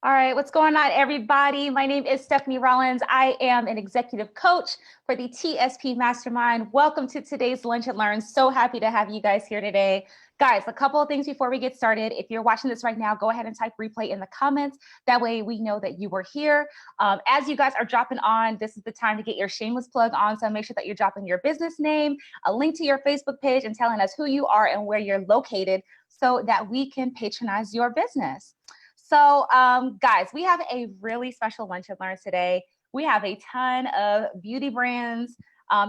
All right, what's going on, everybody? My name is Stephanie Rollins. I am an executive coach for the TSP Mastermind. Welcome to today's Lunch and Learn. So happy to have you guys here today. Guys, a couple of things before we get started. If you're watching this right now, go ahead and type replay in the comments. That way we know that you were here. As you guys are dropping on, this is the time to get your shameless plug on. So make sure that you're dropping your business name, a link to your Facebook page, and telling us who you are and where you're located so that we can patronize your business. So guys, we have a really special Lunch and Learn today. We have a ton of beauty brands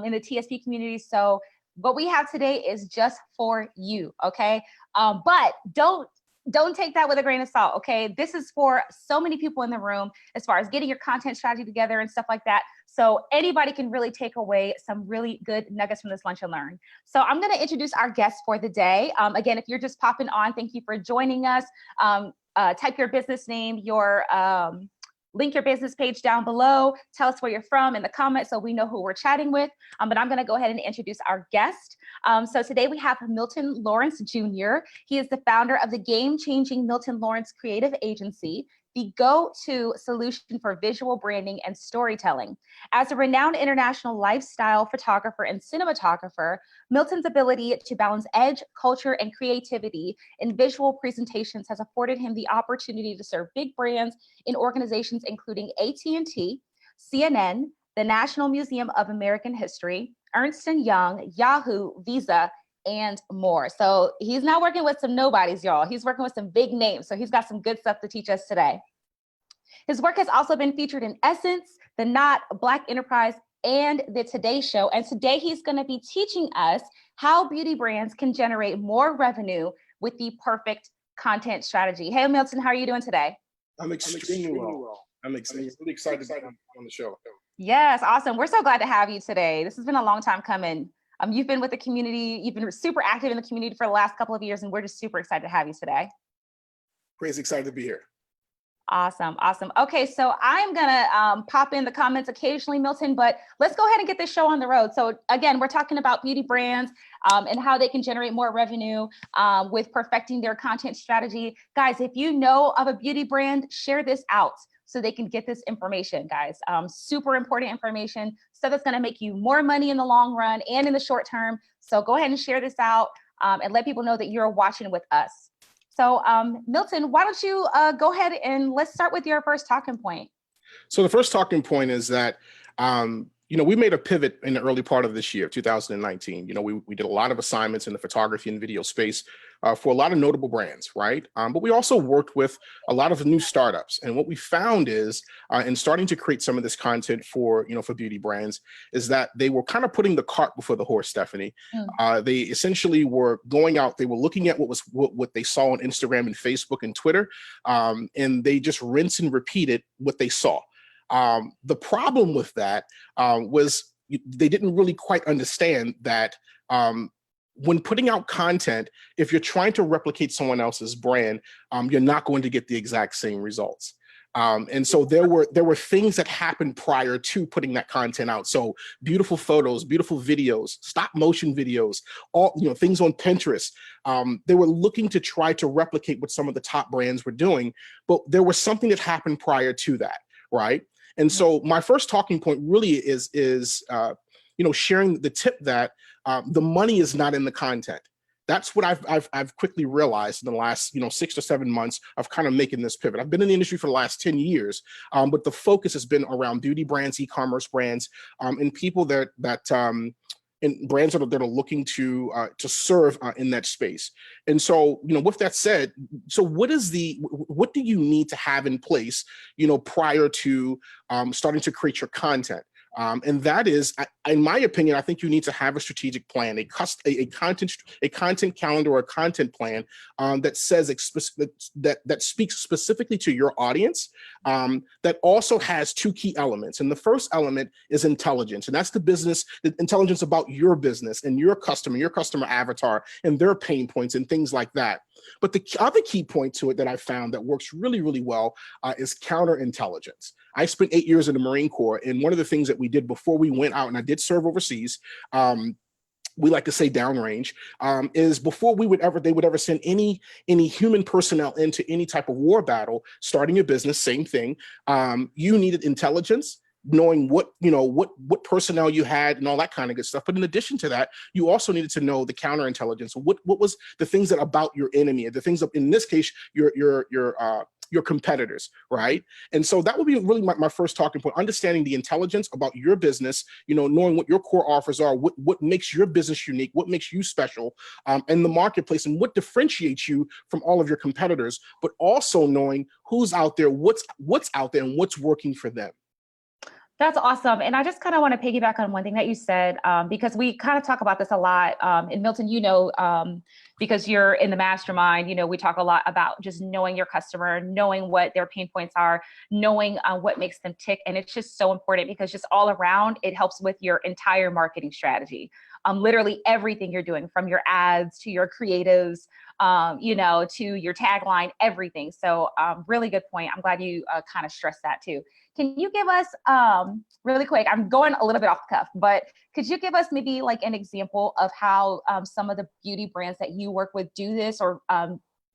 in the TSP community. So what we have today is just for you, okay? But don't take that with a grain of salt, okay? This is for so many people in the room as far as getting your content strategy together and stuff like that. So anybody can really take away some really good nuggets from this Lunch and Learn. So I'm gonna introduce our guest for the day. Again, if you're just popping on, thank you for joining us. Type your business name, link your business page down below. Tell us where you're from in the comments so we know who we're chatting with. But I'm going to go ahead and introduce our guest. So today we have Milton Lawrence Jr. He is the founder of the game-changing Milton Lawrence Creative Agency, the go-to solution for visual branding and storytelling. As a renowned international lifestyle photographer and cinematographer, Milton's ability to balance edge, culture, and creativity in visual presentations has afforded him the opportunity to serve big brands in organizations including AT&T, CNN, the National Museum of American History, Ernst & Young, Yahoo, Visa, and more. So he's not working with some nobodies, y'all. He's working with some big names. So he's got some good stuff to teach us today. His work has also been featured in Essence, The Knot, Black Enterprise, and the Today Show. And today he's going to be teaching us how beauty brands can generate more revenue with the perfect content strategy. Hey, Milton, how are you doing today? I'm extremely well. I'm really excited to be on the show. Yes, awesome. We're so glad to have you today. This has been a long time coming. You've been with the community, you've been super active in the community for the last couple of years, and we're just super excited to have you today. Crazy excited to be here. Awesome, awesome. Okay, so I'm gonna pop in the comments occasionally, Milton, but let's go ahead and get this show on the road. So again, we're talking about beauty brands and how they can generate more revenue with perfecting their content strategy. Guys, if you know of a beauty brand, share this out so they can get this information, guys. Super important information, stuff that's gonna make you more money in the long run and in the short term. So go ahead and share this out and let people know that you're watching with us. So Milton, why don't you go ahead and let's start with your first talking point. So the first talking point is that, we made a pivot in the early part of this year, 2019. We did a lot of assignments in the photography and video space for a lot of notable brands, right? But we also worked with a lot of new startups. And what we found is, in starting to create some of this content for beauty brands, is that they were kind of putting the cart before the horse, Stephanie. They essentially were going out, they were looking at what they saw on Instagram and Facebook and Twitter, and they just rinse and repeated what they saw. The problem with that was they didn't really quite understand that when putting out content, if you're trying to replicate someone else's brand, you're not going to get the exact same results. And so there were things that happened prior to putting that content out. So beautiful photos, beautiful videos, stop motion videos, all things on Pinterest. They were looking to try to replicate what some of the top brands were doing, but there was something that happened prior to that, right? And so my first talking point really is sharing the tip that the money is not in the content. That's what I've quickly realized in the last 6 to 7 months of kind of making this pivot. I've been in the industry for the last 10 years, but the focus has been around beauty brands, e-commerce brands, and people that and brands that are looking to serve in that space. And so, with that said, so what do you need to have in place, prior to starting to create your content? And that is, in my opinion, I think you need to have a strategic plan, a content calendar or a content plan that says that speaks specifically to your audience, that also has two key elements. And the first element is intelligence, and that's the intelligence about your business and your customer avatar and their pain points and things like that. But the other key point to it that I found that works really, really well is counterintelligence. I spent 8 years in the Marine Corps, and one of the things that we did before we went out, and I did serve overseas, we like to say downrange, is before they would ever send any human personnel into any type of war battle, starting a business, same thing. You needed intelligence, knowing what personnel you had and all that kind of good stuff. But in addition to that, you also needed to know the counterintelligence. What was the things that about your enemy, the things of, in this case, your competitors, right? And so that would be really my first talking point, understanding the intelligence about your business, knowing what your core offers are, what makes your business unique, what makes you special in the marketplace, and what differentiates you from all of your competitors, but also knowing who's out there, what's out there, and what's working for them. That's awesome. And I just kind of want to piggyback on one thing that you said, because we kind of talk about this a lot. And Milton, because you're in the mastermind, we talk a lot about just knowing your customer, knowing what their pain points are, knowing what makes them tick. And it's just so important because just all around, it helps with your entire marketing strategy. Literally everything you're doing, from your ads to your creatives, to your tagline, everything. So really good point. I'm glad you kind of stressed that too. Can you give us really quick, I'm going a little bit off the cuff, but could you give us maybe like an example of how some of the beauty brands that you work with do this, or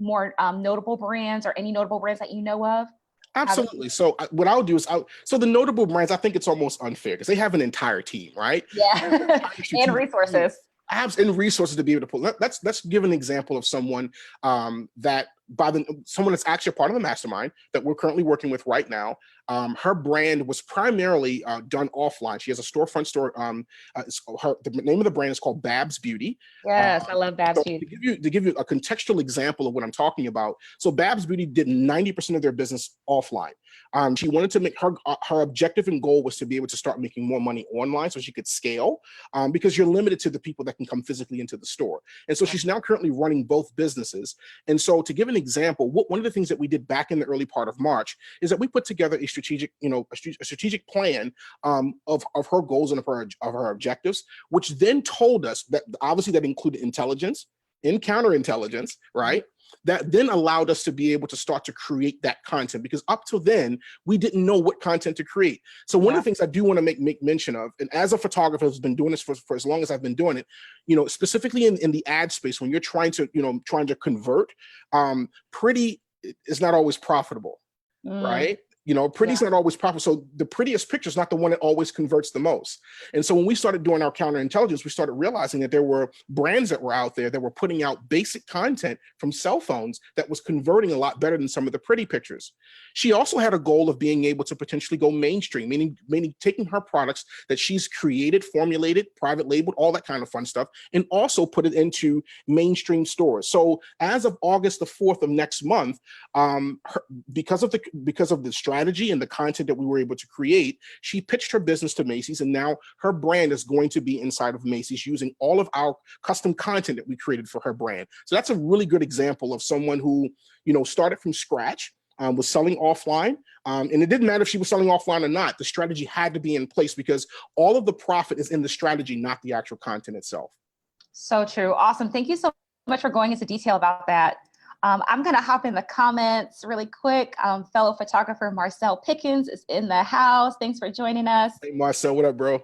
more notable brands, or any notable brands that you know of? Absolutely. So what I'll do is so the notable brands, I think it's almost unfair because they have an entire team, right? Yeah, and resources. And resources to be able to pull. Let's give an example of someone someone that's actually a part of the mastermind that we're currently working with right now. Her brand was primarily done offline. She has a storefront store. The name of the brand is called Babs Beauty. Yes, I love Babs Beauty. To give you a contextual example of what I'm talking about. So Babs Beauty did 90% of their business offline. She wanted to make her objective and goal was to be able to start making more money online so she could scale, because you're limited to the people that can come physically into the store. And so she's now currently running both businesses. And so to give an example, one of the things that we did back in the early part of March is that we put together a strategic plan of her goals and of her objectives, which then told us that obviously that included intelligence and counterintelligence, right? That then allowed us to be able to start to create that content, because up till then we didn't know what content to create. So one of the things I do want to make mention of, and as a photographer who's been doing this for as long as I've been doing it, specifically in the ad space, when you're trying to convert, pretty is not always profitable, right? Pretty's not always profitable. So the prettiest picture is not the one that always converts the most. And so when we started doing our counterintelligence, we started realizing that there were brands that were out there that were putting out basic content from cell phones that was converting a lot better than some of the pretty pictures. She also had a goal of being able to potentially go mainstream, meaning taking her products that she's created, formulated, private labeled, all that kind of fun stuff, and also put it into mainstream stores. So as of August the 4th of next month, because of the strategy and the content that we were able to create, she pitched her business to Macy's, and now her brand is going to be inside of Macy's using all of our custom content that we created for her brand. So that's a really good example of someone who, started from scratch, was selling offline. And it didn't matter if she was selling offline or not. The strategy had to be in place because all of the profit is in the strategy, not the actual content itself. So true. Awesome. Thank you so much for going into detail about that. I'm going to hop in the comments really quick. Fellow photographer Marcel Pickens is in the house. Thanks for joining us. Hey, Marcel, what up, bro?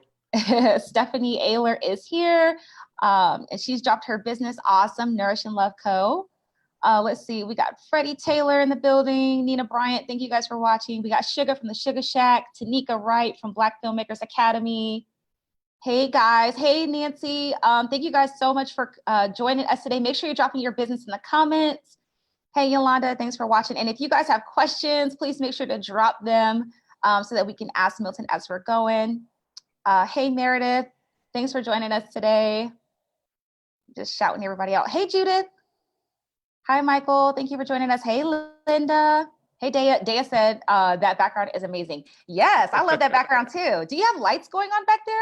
Stephanie Ayler is here, and she's dropped her business. Awesome. Nourish and Love Co. Let's see. We got Freddie Taylor in the building. Nina Bryant, thank you guys for watching. We got Sugar from the Sugar Shack. Tanika Wright from Black Filmmakers Academy. Hey guys. Hey Nancy. Thank you guys so much for joining us today. Make sure you're dropping your business in the comments. Hey Yolanda, thanks for watching. And if you guys have questions, please make sure to drop them so that we can ask Milton as we're going. Hey Meredith, thanks for joining us today. Just shouting everybody out. Hey Judith. Hi Michael, thank you for joining us. Hey Linda. Hey Dea. Dea said that background is amazing. Yes, I love that background too. Do you have lights going on back there?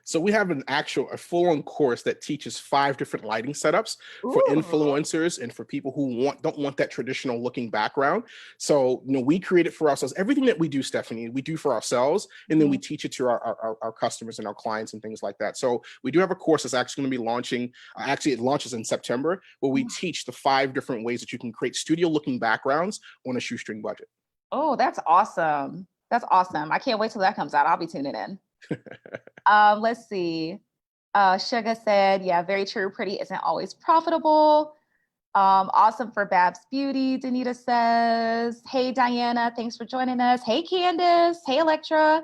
So we have a full-on course that teaches 5 different lighting setups for influencers and for people who don't want that traditional looking background. So, we create it for ourselves. Everything that we do, Stephanie, we do for ourselves, and then we teach it to our customers and our clients and things like that. So we do have a course that's actually going to be launching. Actually, it launches in September, where we teach the 5 different ways that you can create studio looking backgrounds on a shoestring budget. Oh, that's awesome. That's awesome. I can't wait till that comes out. I'll be tuning in. Let's see. Sugar said, yeah, very true. Pretty isn't always profitable. Awesome for Babs Beauty, Danita says. Hey, Diana, thanks for joining us. Hey, Candace. Hey, Electra.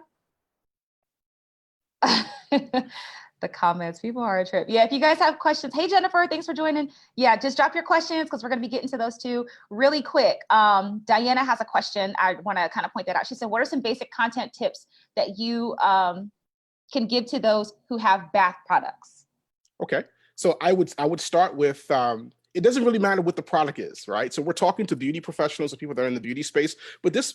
The comments, people are a trip. Yeah, if you guys have questions, hey, Jennifer, thanks for joining. Yeah, just drop your questions because we're going to be getting to those too really quick. Diana has a question. I want to kind of point that out. She said, what are some basic content tips that you can give to those who have bath products? Okay, so I would start with it doesn't really matter what the product is, right? So we're talking to beauty professionals and people that are in the beauty space, but this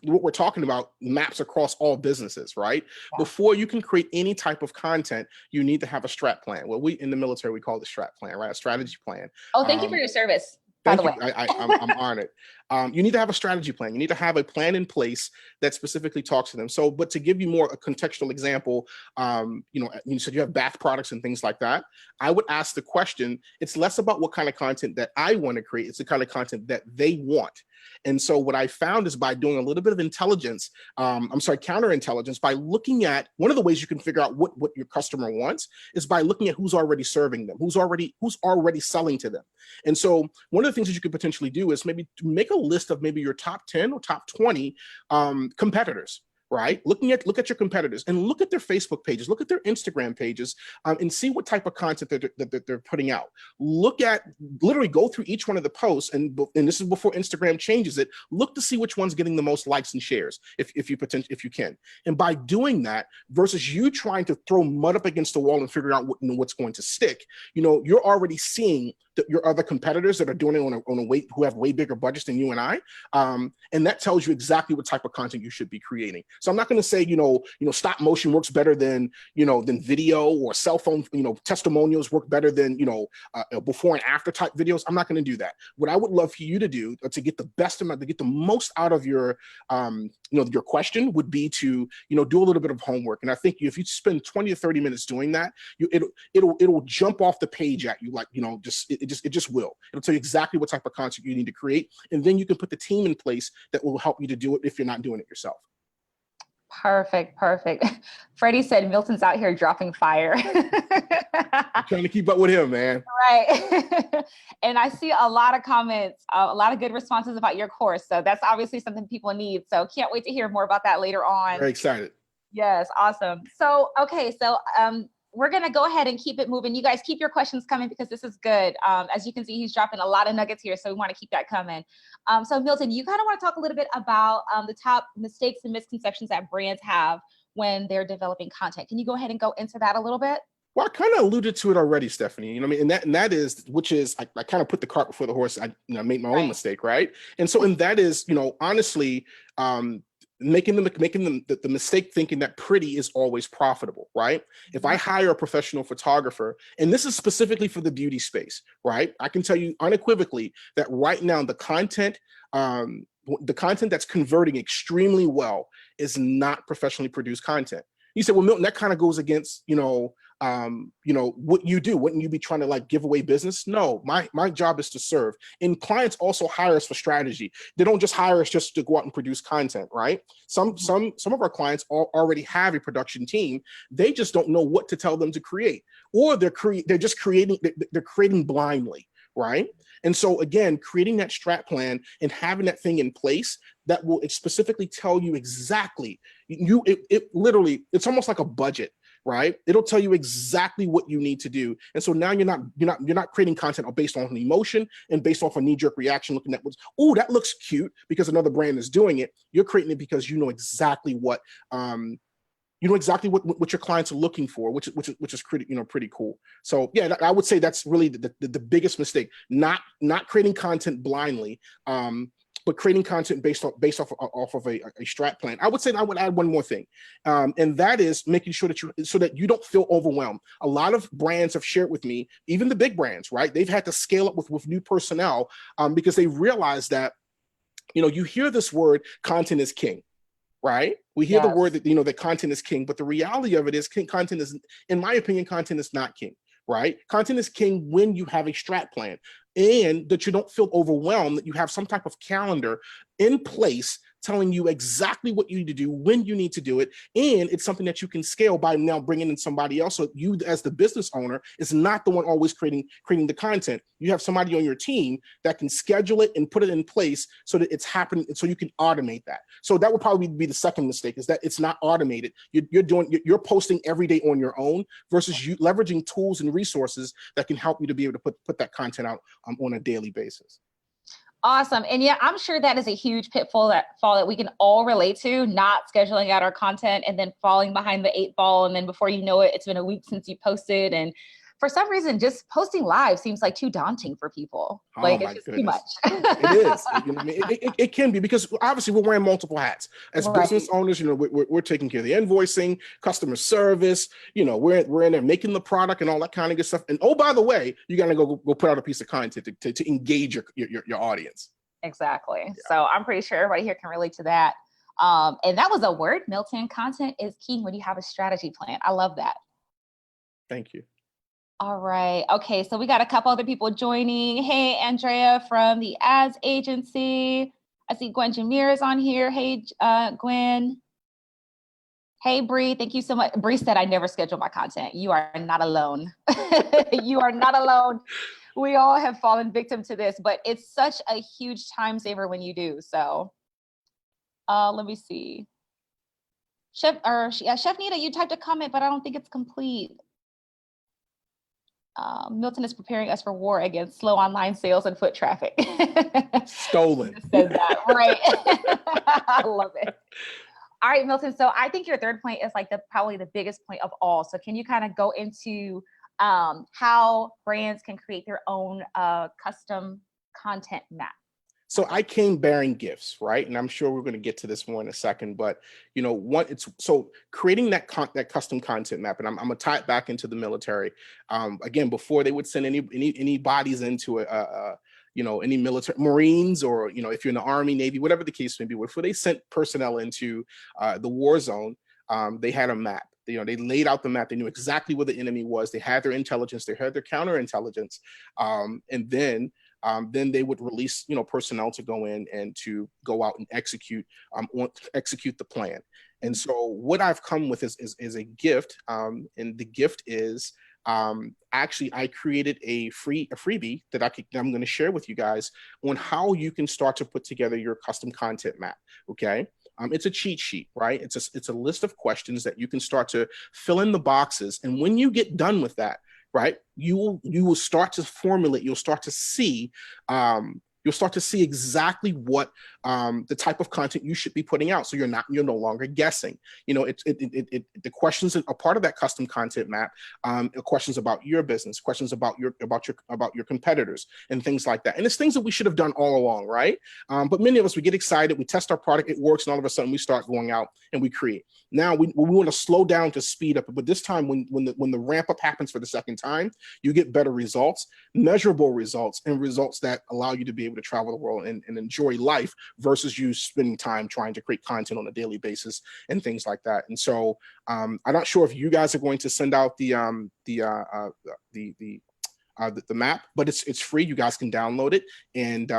what we're talking about maps across all businesses, right? Yeah. Before you can create any type of content, you need to have a strat plan. Well, we in the military we call it a strat plan, right? A strategy plan. Oh, thank you for your service. Thank you. I'm honored. You need to have a strategy plan. You need to have a plan in place that specifically talks to them. So, but to give you more a contextual example, you said you have bath products and things like that. I would ask the question, it's less about what kind of content that I want to create. It's the kind of content that they want. And so what I found is by doing a little bit of intelligence, counterintelligence, by looking at one of the ways you can figure out what your customer wants is by looking at who's already serving them, who's already selling to them. And so one of the things that you could potentially do is maybe make a list of maybe your top 10 or top 20 competitors. Right? Look at your competitors and look at their Facebook pages, look at their Instagram pages, and see what type of content that they're putting out. Literally go through each one of the posts, and this is before Instagram changes it. Look to see which one's getting the most likes and shares, if you can. And by doing that, versus you trying to throw mud up against the wall and figure out what's going to stick, you're already seeing your other competitors that are doing it who have way bigger budgets than you and I, and that tells you exactly what type of content you should be creating. So I'm not going to say stop motion works better than video, or cell phone testimonials work better than before and after type videos. I'm not going to do that. What I would love for you to do to get the most out of your your question would be to do a little bit of homework. And I think if you spend 20 to 30 minutes doing that, it'll jump off the page at you it just will. It'll tell you exactly what type of content you need to create, and then you can put the team in place that will help you to do it if you're not doing it yourself. Perfect. Freddie said Milton's out here dropping fire. I'm trying to keep up with him, man. Right. And I see a lot of comments, a lot of good responses about your course. So that's obviously something people need. So can't wait to hear more about that later on. Very excited. Yes, awesome. So, okay, so we're going to go ahead and keep it moving. You guys keep your questions coming because this is good. As you can see, he's dropping a lot of nuggets here, so we want to keep that coming. So Milton, you kind of want to talk a little bit about the top mistakes and misconceptions that brands have when they're developing content. Can you go ahead and go into that a little bit? Well, I kind of alluded to it already, Stephanie. And that is, I kind of put the cart before the horse. I made my own mistake, right? And so, and that is, honestly, making the mistake thinking that pretty is always profitable, right? If I hire a professional photographer, and this is specifically for the beauty space, right? I can tell you unequivocally that right now the content that's converting extremely well is not professionally produced content. You said, well, Milton, that kind of goes against, what you do. Wouldn't you be trying to give away business? No, my job is to serve. And clients also hire us for strategy. They don't just hire us just to go out and produce content, right? Some of our clients already have a production team. They just don't know what to tell them to create, or they're creating blindly, right? And so again, creating that strat plan and having that thing in place that will specifically tell you exactly, it's almost like a budget, right? It'll tell you exactly what you need to do. And so now you're not creating content based on an emotion and based off a knee-jerk reaction, looking at oh, that looks cute because another brand is doing it. You're creating it because you know exactly what what your clients are looking for, which is pretty cool. So yeah, I would say that's really the biggest mistake. Not creating content blindly, but creating content based off of a strat plan. I would say I would add one more thing, and that is making sure that you don't feel overwhelmed. A lot of brands have shared with me, even the big brands, right? They've had to scale up with new personnel because they realize that you hear this word, content is king. Right? We hear the word that, that content is king, but the reality of it is content is, in my opinion, content is not king, right? Content is king when you have a strat plan and that you don't feel overwhelmed, that you have some type of calendar in place telling you exactly what you need to do, when you need to do it. And it's something that you can scale by now bringing in somebody else. So you as the business owner is not the one always creating the content. You have somebody on your team that can schedule it and put it in place so that it's happening, so you can automate that. So that would probably be the second mistake, is that it's not automated. You're posting every day on your own versus you leveraging tools and resources that can help you to be able to put that content out on a daily basis. Awesome. And yeah, I'm sure that is a huge pitfall that we can all relate to, not scheduling out our content and then falling behind the 8 ball. And then before you know it, it's been a week since you posted. And for some reason, just posting live seems like too daunting for people. Oh It's my just goodness. too much. It is. You know what I mean? It can be, because obviously we're wearing multiple hats. As business owners, we're taking care of the invoicing, customer service, we're in there making the product and all that kind of good stuff. And oh, by the way, you got to go put out a piece of content to engage your audience. Exactly. Yeah. So I'm pretty sure everybody here can relate to that. And that was a word, Milton. Content is king when you have a strategy plan. I love that. Thank you. All right. Okay. So we got a couple other people joining. Hey, Andrea from the ads agency. I see Gwen Jameer is on here. Hey, Gwen. Hey, Bree. Thank you so much. Bree said, I never schedule my content. You are not alone. You are not alone. We all have fallen victim to this, but it's such a huge time saver when you do. So let me see. Chef Nita, you typed a comment, but I don't think it's complete. Milton is preparing us for war against slow online sales and foot traffic. Stolen. Said that, right. I love it. All right, Milton. So I think your third point is like probably the biggest point of all. So can you kind of go into how brands can create their own custom content map? So I came bearing gifts, right? And I'm sure we're going to get to this more in a second, but so creating that custom content map, and I'm going to tie it back into the military. Again, before they would send any bodies into any military, Marines, or if you're in the Army, Navy, whatever the case may be, before they sent personnel into the war zone, they had a map. They laid out the map. They knew exactly where the enemy was. They had their intelligence. They had their counterintelligence, and then they would release personnel to go in and to go out and execute the plan. And so what I've come with is a gift, and the gift is actually I created a freebie that I'm going to share with you guys on how you can start to put together your custom content map. Okay. It's a cheat sheet, right? It's a list of questions that you can start to fill in the boxes. And when you get done with that, right, you will start to formulate, you'll start to see exactly what the type of content you should be putting out. So you're no longer guessing. The questions are part of that custom content map. Questions about your business, questions about your competitors, and things like that. And it's things that we should have done all along, right? But many of us, we get excited, we test our product, it works, and all of a sudden we start going out and we create. Now we want to slow down to speed up, but this time when the ramp up happens for the second time, you get better results, measurable results, and results that allow you to be able to travel the world and enjoy life versus you spending time trying to create content on a daily basis and things like that. And so I'm not sure if you guys are going to send out the map, but it's free. You guys can download it. And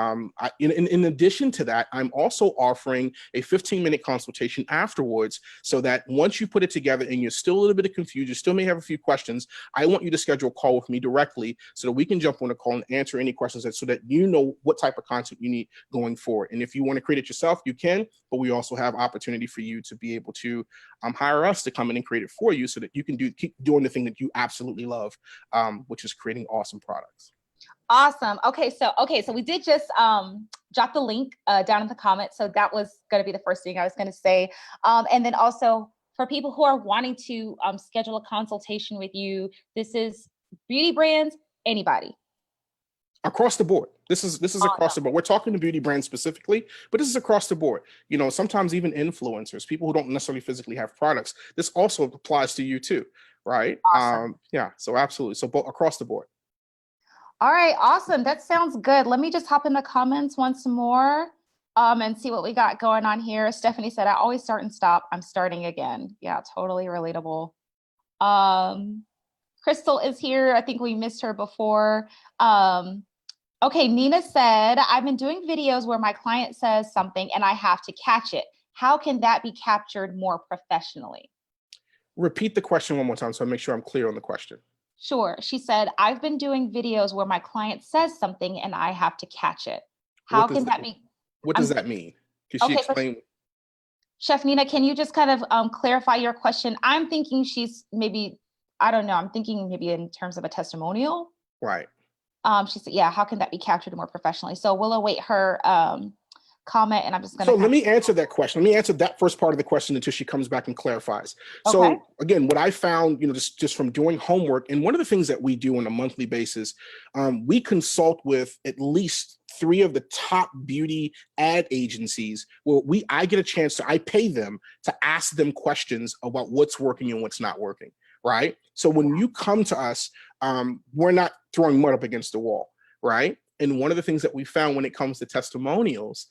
in addition to that, I'm also offering a 15-minute consultation afterwards, so that once you put it together and you're still a little bit confused, you still may have a few questions, I want you to schedule a call with me directly so that we can jump on a call and answer any questions so that you know what type of content you need going forward. And if you want to create it yourself, you can, but we also have opportunity for you to be able to hire us to come in and create it for you so that you can keep doing the thing that you absolutely love, which is creating awesome products. Awesome. Okay, so we did just drop the link down in the comments. So that was going to be the first thing I was going to say. And then also for people who are wanting to schedule a consultation with you, this is beauty brands, anybody. Across the board. This is awesome. Across the board. We're talking to beauty brands specifically, but this is across the board. Sometimes even influencers, people who don't necessarily physically have products. This also applies to you too, right? Awesome. Yeah, so absolutely. So across the board. All right, awesome. That sounds good. Let me just hop in the comments once more and see what we got going on here. Stephanie said, I always start and stop. I'm starting again. Yeah, totally relatable. Crystal is here. I think we missed her before. Okay, Nina said, I've been doing videos where my client says something and I have to catch it. How can that be captured more professionally? Repeat the question one more time so I make sure I'm clear on the question. Sure. She said, I've been doing videos where my client says something and I have to catch it. What How does can that, that be? what I'm does that mean? Could she okay. So explain? Chef Nina, can you just kind of clarify your question? I'm thinking she's maybe, I don't know, I'm thinking maybe in terms of a testimonial. Right. She said, yeah, how can that be captured more professionally? So we'll await her comment and I'm just going So to let me answer that question. Let me answer that first part of the question until she comes back and clarifies. okay. So again, what I found, just from doing homework, and one of the things that we do on a monthly basis, we consult with at least 3 of the top beauty ad agencies where I get a chance I pay them to ask them questions about what's working and what's not working, right? So when you come to us, we're not throwing mud up against the wall, right? And one of the things that we found when it comes to testimonials,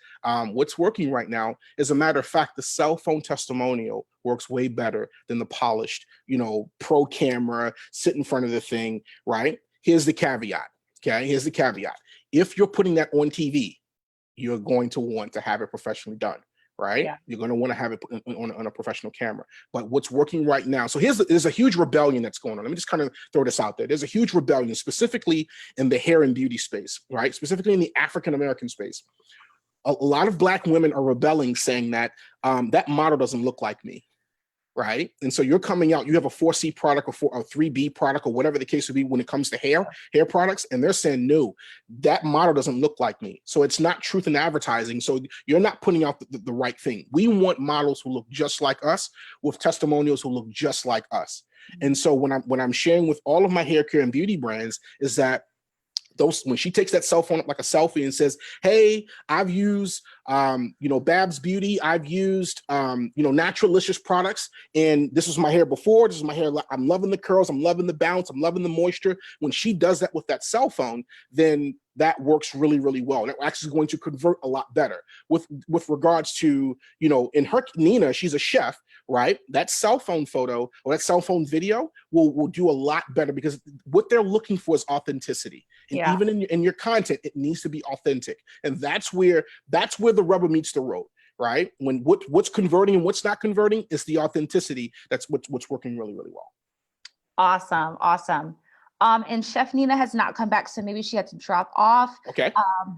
what's working right now, as a matter of fact, the cell phone testimonial works way better than the polished, pro camera, sit in front of the thing, right? Here's the caveat, okay? Here's the caveat. If you're putting that on TV, you're going to want to have it professionally done, right? Yeah. You're going to want to have it on a professional camera. But what's working right now, so there's a huge rebellion that's going on. Let me just kind of throw this out there. There's a huge rebellion, specifically in the hair and beauty space, right? Specifically in the African-American space. A lot of Black women are rebelling, saying that that model doesn't look like me, right? And so you're coming out, you have a 4C product or a 3B product or whatever the case would be when it comes to hair products, and they're saying, no, that model doesn't look like me. So it's not truth in advertising. So you're not putting out the right thing. We want models who look just like us with testimonials who look just like us. And so when I'm sharing with all of my hair care and beauty brands is that when she takes that cell phone up like a selfie and says, hey, I've used, Babs Beauty, I've used, Naturalicious products, and this was my hair before, this is my hair, I'm loving the curls, I'm loving the bounce, I'm loving the moisture. When she does that with that cell phone, then that works really, really well. And it actually is going to convert a lot better with regards to, in her, Nina, she's a chef, right? That cell phone photo or that cell phone video will do a lot better because what they're looking for is authenticity. And even in your content, it needs to be authentic. And that's where the rubber meets the road, right? When what's converting and what's not converting is the authenticity. That's what's working really, really well. Awesome. Awesome. And Chef Nina has not come back, so maybe she had to drop off. Okay.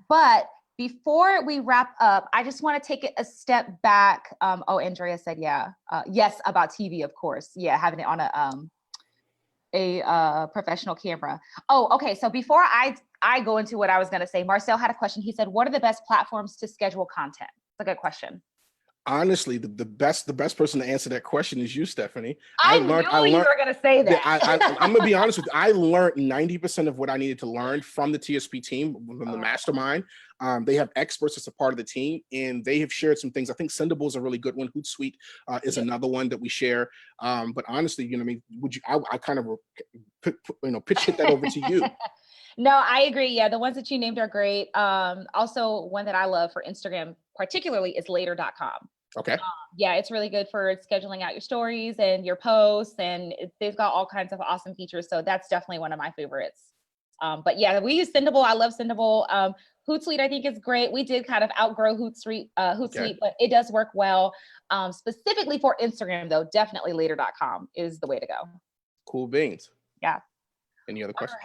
But before we wrap up, I just want to take it a step back. Andrea said, yes, about TV, of course. Yeah, having it on a professional camera. Oh, okay. So before I go into what I was going to say, Marcel had a question. He said, what are the best platforms to schedule content? It's a good question. Honestly, the best person to answer that question is you, Stephanie. I knew you were going to say that. I'm going to be honest with you. I learned 90% of what I needed to learn from the TSP team, from the mastermind. They have experts as a part of the team, and they have shared some things. I think Sendable is a really good one. Hootsuite is another one that we share. But honestly, I kind of pitch hit that over to you. No, I agree. Yeah, the ones that you named are great. Also, one that I love for Instagram particularly is later.com. Okay. Yeah, it's really good for scheduling out your stories and your posts, and they've got all kinds of awesome features. So that's definitely one of my favorites. But yeah, we use Sendable. I love Sendable. Hootsuite, I think, is great. We did kind of outgrow Hootsuite, but it does work well. Specifically for Instagram, though, definitely later.com is the way to go. Cool beans. Yeah. Any other questions?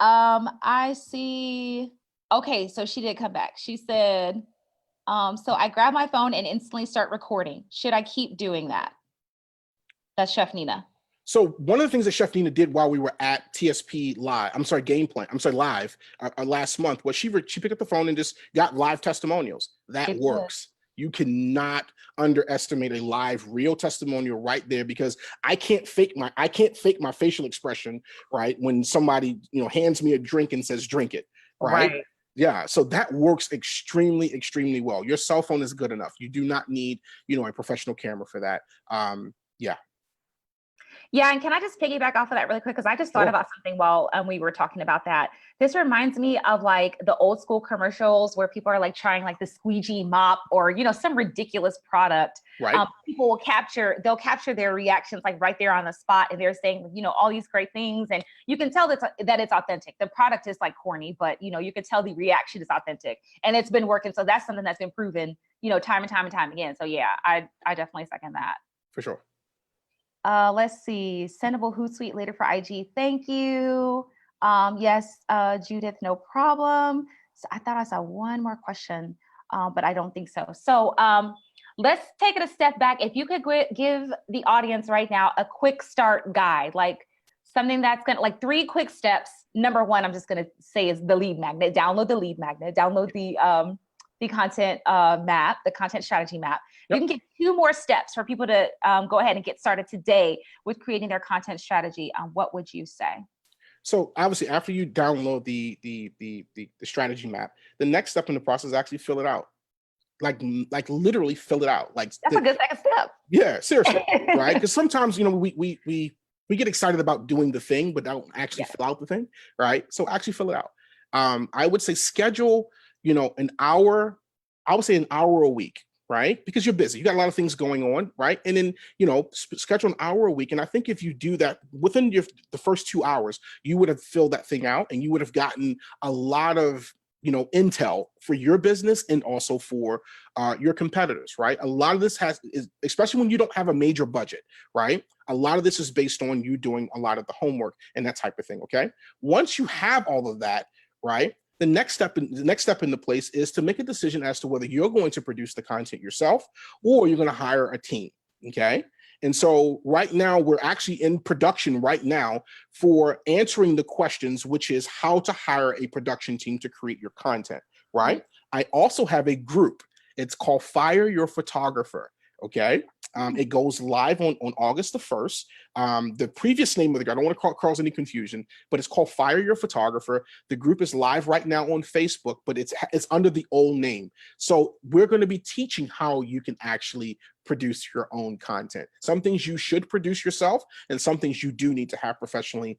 I see. Okay, so she did come back. She said, so I grab my phone and instantly start recording. Should I keep doing that? That's Chef Nina. So one of the things that Chef Nina did while we were at TSP live last month was she picked up the phone and just got live testimonials. That works. You cannot underestimate a live real testimonial right there, because I can't fake my facial expression, right? When somebody, hands me a drink and says, drink it, right? Yeah, so that works extremely, extremely well. Your cell phone is good enough. You do not need, a professional camera for that. Yeah, and can I just piggyback off of that really quick? Because I just thought about something while we were talking about that. This reminds me of like the old school commercials where people are like trying like the squeegee mop or, you know, some ridiculous product. Right. People will they'll capture their reactions like right there on the spot. And they're saying, you know, all these great things. And you can tell that it's authentic. The product is like corny, but, you know, you can tell the reaction is authentic and it's been working. So that's something that's been proven, you know, time and time and time again. So yeah, I definitely second that. For sure. Let's see. Sendable Hootsuite later for IG. Thank you. Yes, Judith, no problem. So I thought I saw one more question, but I don't think so. So let's take it a step back. If you could give the audience right now a quick start guide, like something that's gonna like 3 quick steps. Number 1, I'm just gonna say is the lead magnet. Download the lead magnet. Download the content map, the content strategy map. Yep. You can get 2 more steps for people to go ahead and get started today with creating their content strategy. What would you say? So obviously, after you download the strategy map, the next step in the process is actually fill it out. Like literally fill it out. Like that's a good second step. Yeah, seriously, right? Because sometimes, you know, we get excited about doing the thing, but don't actually fill out the thing, right? So actually fill it out. I would say schedule, you know, an hour. I would say an hour a week, right? Because you're busy, you got a lot of things going on, right? And then, you know, schedule an hour a week. And I think if you do that within the first 2 hours, you would have filled that thing out and you would have gotten a lot of, you know, intel for your business and also for your competitors, right? A lot of this is especially when you don't have a major budget, right? A lot of this is based on you doing a lot of the homework and that type of thing, okay? Once you have all of that, right? The next step in the place is to make a decision as to whether you're going to produce the content yourself or you're going to hire a team. Okay. And so right now we're actually in production right now for answering the questions, which is how to hire a production team to create your content. Right. Mm-hmm. I also have a group. It's called Fire Your Photographer. Okay. It goes live on August the 1st. The previous name of the group, I don't want to cause any confusion, but it's called Fire Your Photographer. The group is live right now on Facebook, but it's under the old name. So we're going to be teaching how you can actually produce your own content. Some things you should produce yourself and some things you do need to have professionally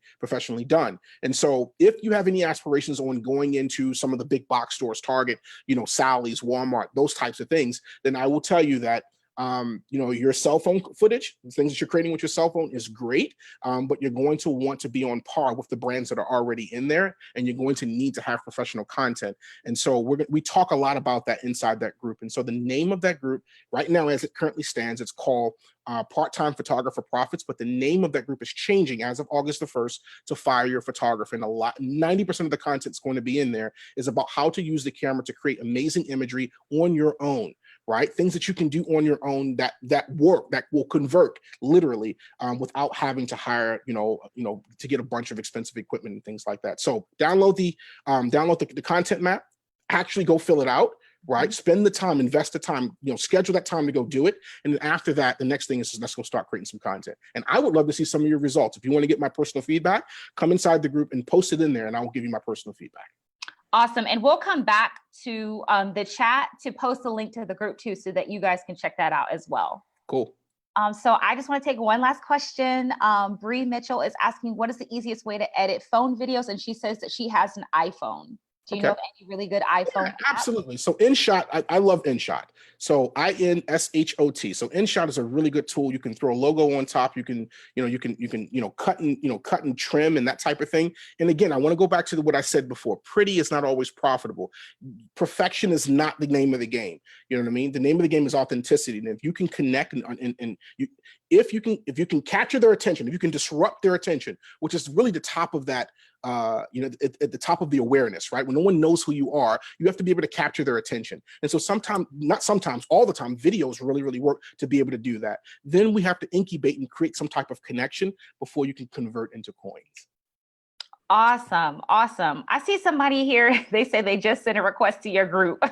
done. And so if you have any aspirations on going into some of the big box stores, Target, you know, Sally's, Walmart, those types of things, then I will tell you that you know, your cell phone footage, the things that you're creating with your cell phone is great, but you're going to want to be on par with the brands that are already in there, and you're going to need to have professional content. And so we talk a lot about that inside that group. And so the name of that group right now, as it currently stands, it's called Part-Time Photographer Profits, but the name of that group is changing as of August the 1st to Fire Your Photographer. And 90% of the content that's going to be in there is about how to use the camera to create amazing imagery on your own. Right? Things that you can do on your own that work, that will convert literally without having to hire, you know, to get a bunch of expensive equipment and things like that. So download the content map, actually go fill it out, right? Spend the time, invest the time, you know, schedule that time to go do it. And then after that, the next thing is let's go start creating some content. And I would love to see some of your results. If you want to get my personal feedback, come inside the group and post it in there and I will give you my personal feedback. Awesome. And we'll come back to the chat to post a link to the group too, so that you guys can check that out as well. Cool. So I just want to take one last question. Bree Mitchell is asking, what is the easiest way to edit phone videos? And she says that she has an iPhone. Do you know of any really good iPhone app? Absolutely. So InShot, I love InShot. So INSHOT. So InShot is a really good tool. You can throw a logo on top. You can cut and trim and that type of thing. And again, I want to go back to what I said before. Pretty is not always profitable. Perfection is not the name of the game. You know what I mean? The name of the game is authenticity. And if you can connect if you can capture their attention, if you can disrupt their attention, which is really the top of that, at the top of the awareness, right? When no one knows who you are, you have to be able to capture their attention. And so all the time, videos really, really work to be able to do that. Then we have to incubate and create some type of connection before you can convert into coins. Awesome. Awesome. I see somebody here. They say they just sent a request to your group.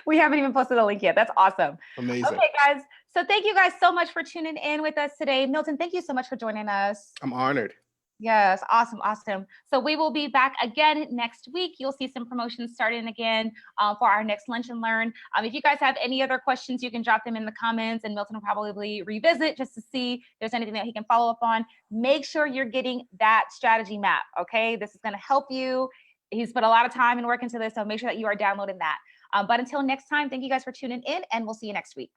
We haven't even posted a link yet. That's awesome. Amazing. Okay, guys. So thank you guys so much for tuning in with us today. Milton, thank you so much for joining us. I'm honored. Yes, awesome, awesome. So we will be back again next week. You'll see some promotions starting again for our next Lunch and Learn. If you guys have any other questions, you can drop them in the comments, and Milton will probably revisit just to see if there's anything that he can follow up on. Make sure you're getting that strategy map, okay? This is going to help you. He's put a lot of time and work into this, so make sure that you are downloading that. But until next time, thank you guys for tuning in, and we'll see you next week.